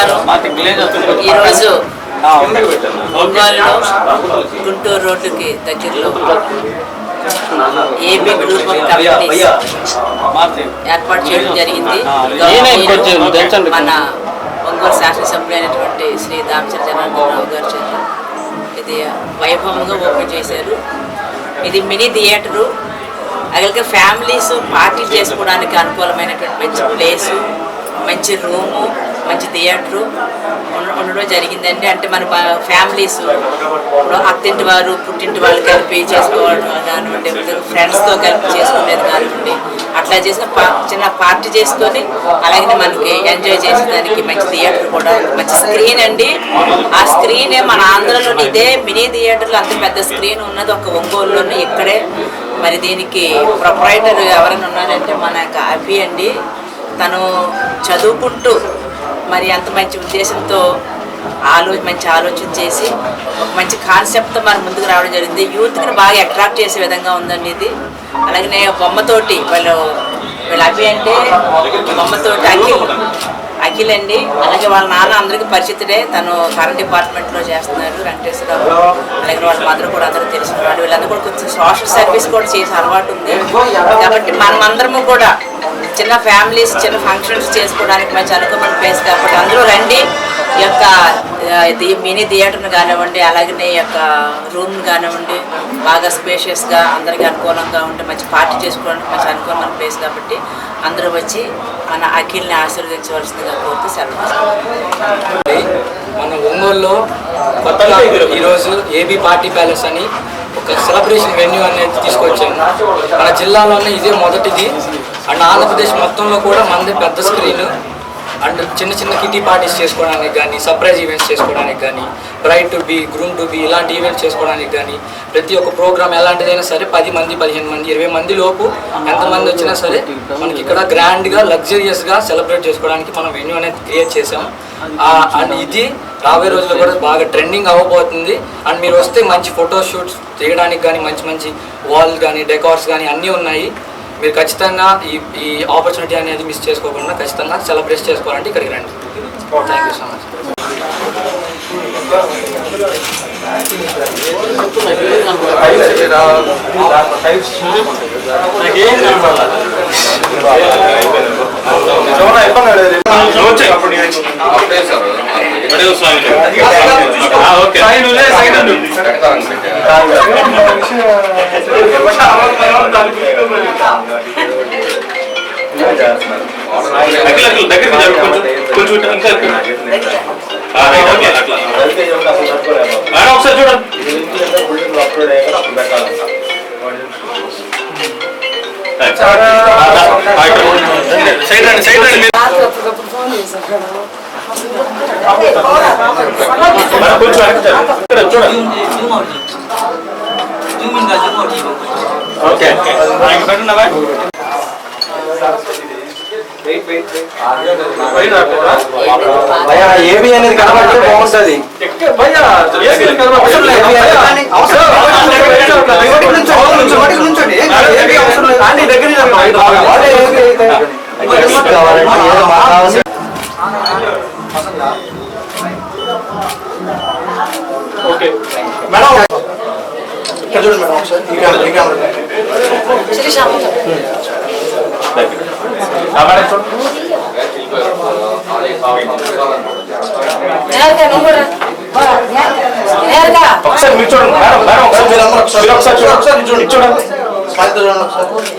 నమస్కారం. ఈరోజు ఒంగోలులో గుంటూరు రోడ్డుకి దగ్గరలో ఏపీ గ్రూప్ ఆఫ్ కంపెనీస్ ఏర్పాటు చేయడం జరిగింది. మన ఒంగోలు శాసనసభ్యులు అయినటువంటి శ్రీ దామచర్ల జనార్దనరావు గారు చేత ఇది వైభవంగా ఓపెన్ చేశారు. ఇది మినీ థియేటరు, అలాగే ఫ్యామిలీస్ పార్టీ చేసుకోవడానికి అనుకూలమైనటువంటి మంచి ప్లేసు, మంచి రూము, మంచి థియేటరు ఉండడం జరిగిందండి. అంటే మన ఫ్యామిలీస్ అత్తింటి వారు పుట్టింటి వాళ్ళు కలిపి చేసుకోవడం కానివ్వండి, ఫ్రెండ్స్తో కలిపి చేసుకునేది కానివ్వండి, అట్లా చేసిన చిన్న పార్టీ చేసుకొని అలాగే మనకి ఎంజాయ్ చేసేదానికి మంచి థియేటర్ కూడా మంచి స్క్రీన్ అండి. ఆ స్క్రీనే మన ఆంధ్రలోని ఇదే మినీ థియేటర్లో అంత పెద్ద స్క్రీన్ ఉన్నది ఒక ఒంగోలులోనే ఇక్కడే. మరి దీనికి ప్రొపరైటర్ ఎవరైనా ఉన్నారంటే మన అభి అండి. తను చదువుకుంటూ మరి అంత మంచి ఉద్దేశంతో మంచి ఆలోచన చేసి ఒక మంచి కాన్సెప్ట్తో మన ముందుకు రావడం జరిగింది. యూత్ని బాగా అట్రాక్ట్ చేసే విధంగా ఉందండి ఇది. అలాగే బొమ్మతోటి వీళ్ళ అభి అంటే బొమ్మతోటి అఖిల్ అండి. అలాగే వాళ్ళ నాన్న అందరికీ పరిచితుడే, తను కరెంట్ డిపార్ట్మెంట్లో చేస్తున్నారు, వెంకటేశ్వరరావు. అలాగే వాళ్ళ మదర్ కూడా అందరూ తెలిసిన వాళ్ళు. వీళ్ళందరూ కూడా కొంచెం సోషల్ సర్వీస్ కూడా చేసే అలవాటు ఉంది. కాబట్టి మనమందరము కూడా చిన్న ఫ్యామిలీస్ చిన్న ఫంక్షన్స్ చేసుకోవడానికి మంచి అనుకూలమైన ప్లేస్ కాబట్టి అందరూ రండి. ఈ యొక్క మినీ థియేటర్ని కానివ్వండి, అలాగే ఈ యొక్క రూమ్ని కానివ్వండి, బాగా స్పేషియస్గా అందరికీ అనుకూలంగా ఉంటే మంచి పార్టీ చేసుకోవడానికి మంచి అనుకూలమైన ప్లేస్ కాబట్టి అందరూ వచ్చి మన అఖిల్ని ఆశీర్వదించవలసిందిగా కోరుతూ సెలవు. మన ఒంగోలులో కొత్తగా ఈరోజు ఏబీ పార్టీ ప్యాలెస్ అని ఒక సెలబ్రేషన్ వెన్యూ అనేది తీసుకొచ్చాము. మన జిల్లాలోనే ఇదే మొదటిది. అండ్ ఆంధ్రప్రదేశ్ మొత్తంలో కూడా మనది పెద్ద స్క్రీన్. అండ్ చిన్న చిన్న కిటీ పార్టీస్ చేసుకోవడానికి కానీ, సర్ప్రైజ్ ఈవెంట్స్ చేసుకోవడానికి కానీ, bride to be, groom to be ఇలాంటి ఈవెంట్స్ చేసుకోవడానికి కానీ, ప్రతి ఒక్క ప్రోగ్రామ్ ఎలాంటిదైనా సరే 10 మంది, 15 మంది, 20 మంది లోపు ఎంతమంది వచ్చినా సరే మనకి ఇక్కడ గ్రాండ్గా లగ్జరియస్గా సెలబ్రేట్ చేసుకోవడానికి మనం వెన్యూ అనేది క్రియేట్ చేసాం. అండ్ ఇది రాబోయే రోజుల్లో కూడా బాగా ట్రెండింగ్ అవ్వబోతుంది. అండ్ మీరు వస్తే మంచి ఫోటో షూట్స్ చేయడానికి కానీ, మంచి మంచి వాల్స్ కానీ, డెకార్స్ కానీ అన్నీ ఉన్నాయి. మీరు ఖచ్చితంగా ఈ ఆపర్చునిటీ అనేది మిస్ చేసుకోకుండా ఖచ్చితంగా సెలబ్రేట్ చేసుకోవాలంటే ఇక్కడికి రండి. Thank you so much. ఒకసారి చూడండి. సైడ్ రండి, సైడ్ రండి. ఓకే ఏబీ అనేది కనబడితే బాగుంటుంది. ఓకే మేడం చూడండి మేడం ఒకసారి ఒకసారి మీరు చూడండి మేడం, మేడం ఒకసారి చూడండి.